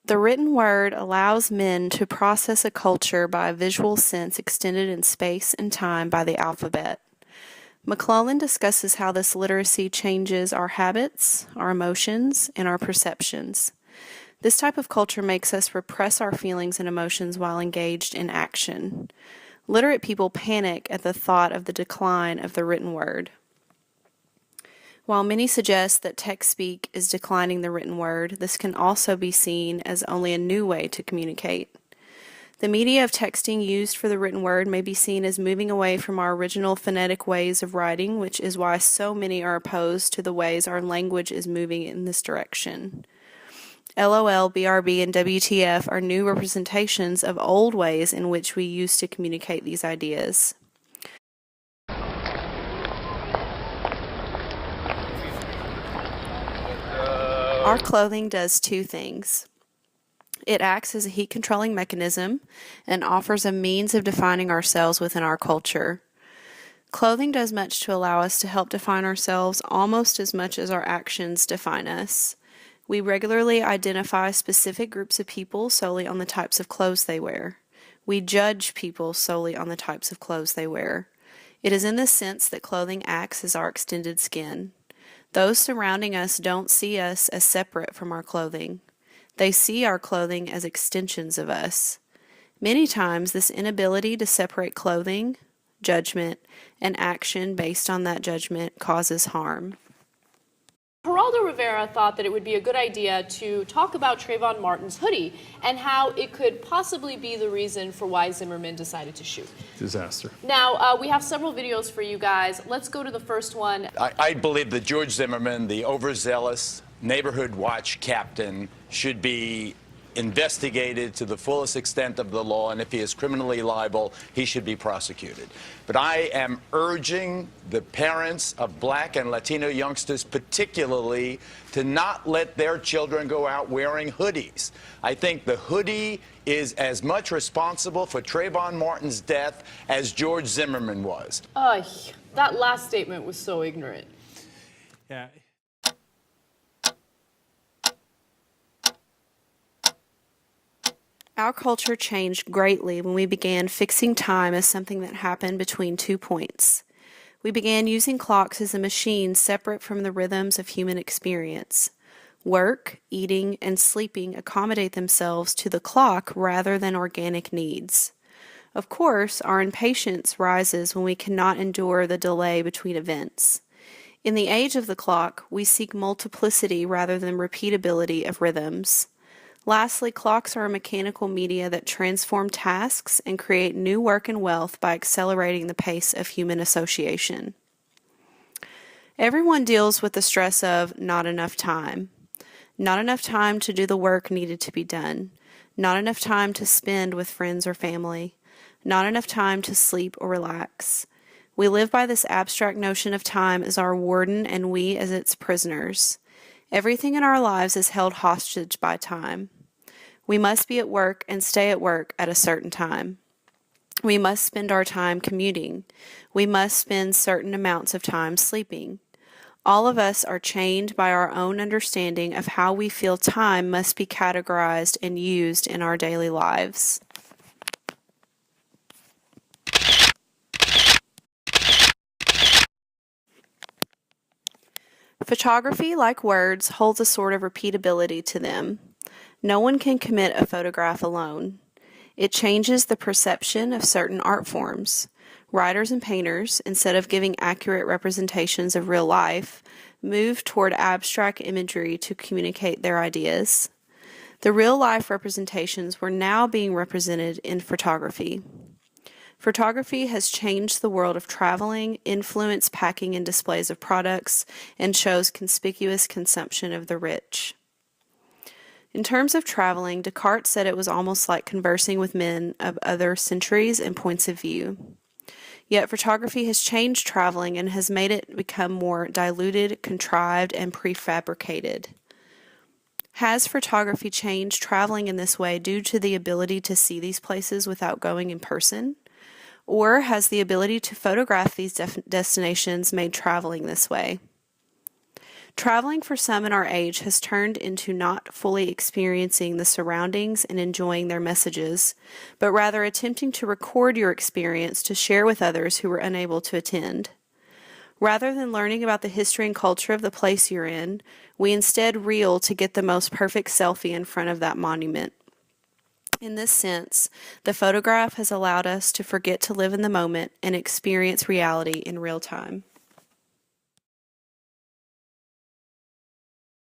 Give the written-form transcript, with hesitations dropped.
The written word allows men to process a culture by a visual sense extended in space and time by the alphabet. McClellan discusses how this literacy changes our habits, our emotions, and our perceptions. This type of culture makes us repress our feelings and emotions while engaged in action. Literate people panic at the thought of the decline of the written word. While many suggest that text speak is declining the written word, this can also be seen as only a new way to communicate. The media of texting used for the written word may be seen as moving away from our original phonetic ways of writing, which is why so many are opposed to the ways our language is moving in this direction. LOL, BRB, and WTF are new representations of old ways in which we used to communicate these ideas. Our clothing does two things. It acts as a heat-controlling mechanism and offers a means of defining ourselves within our culture. Clothing does much to allow us to help define ourselves almost as much as our actions define us. We regularly identify specific groups of people solely on the types of clothes they wear. We judge people solely on the types of clothes they wear. It is in this sense that clothing acts as our extended skin. Those surrounding us don't see us as separate from our clothing. They see our clothing as extensions of us. Many times, this inability to separate clothing, judgment, and action based on that judgment causes harm. Geraldo Rivera thought that it would be a good idea to talk about Trayvon Martin's hoodie and how it could possibly be the reason for why Zimmerman decided to shoot. Disaster. Now, we have several videos for you guys. Let's go to the first one. I believe that George Zimmerman, the overzealous neighborhood watch captain, should be investigated to the fullest extent of the law, and if he is criminally liable, he should be prosecuted. But I am urging the parents of Black and Latino youngsters particularly to not let their children go out wearing hoodies. I think the hoodie is as much responsible for Trayvon Martin's death as George Zimmerman was. That last statement was so ignorant. Yeah. Our culture changed greatly when we began fixing time as something that happened between 2 points. We began using clocks as a machine separate from the rhythms of human experience. Work, eating, and sleeping accommodate themselves to the clock rather than organic needs. Of course, our impatience rises when we cannot endure the delay between events. In the age of the clock, we seek multiplicity rather than repeatability of rhythms. Lastly, clocks are a mechanical media that transform tasks and create new work and wealth by accelerating the pace of human association. Everyone deals with the stress of not enough time. Not enough time to do the work needed to be done. Not enough time to spend with friends or family. Not enough time to sleep or relax. We live by this abstract notion of time as our warden and we as its prisoners. Everything in our lives is held hostage by time. We must be at work and stay at work at a certain time. We must spend our time commuting. We must spend certain amounts of time sleeping. All of us are chained by our own understanding of how we feel time must be categorized and used in our daily lives. Photography, like words, holds a sort of repeatability to them. No one can commit a photograph alone. It changes the perception of certain art forms. Writers and painters, instead of giving accurate representations of real life, move toward abstract imagery to communicate their ideas. The real-life representations were now being represented in photography. Photography has changed the world of traveling, influenced packing and displays of products, and shows conspicuous consumption of the rich. In terms of traveling, Descartes said it was almost like conversing with men of other centuries and points of view. Yet photography has changed traveling and has made it become more diluted, contrived, and prefabricated. Has photography changed traveling in this way due to the ability to see these places without going in person? Or has the ability to photograph these destinations made traveling this way? Traveling for some in our age has turned into not fully experiencing the surroundings and enjoying their messages, but rather attempting to record your experience to share with others who were unable to attend. Rather than learning about the history and culture of the place you're in, we instead reel to get the most perfect selfie in front of that monument. In this sense, the photograph has allowed us to forget to live in the moment and experience reality in real time.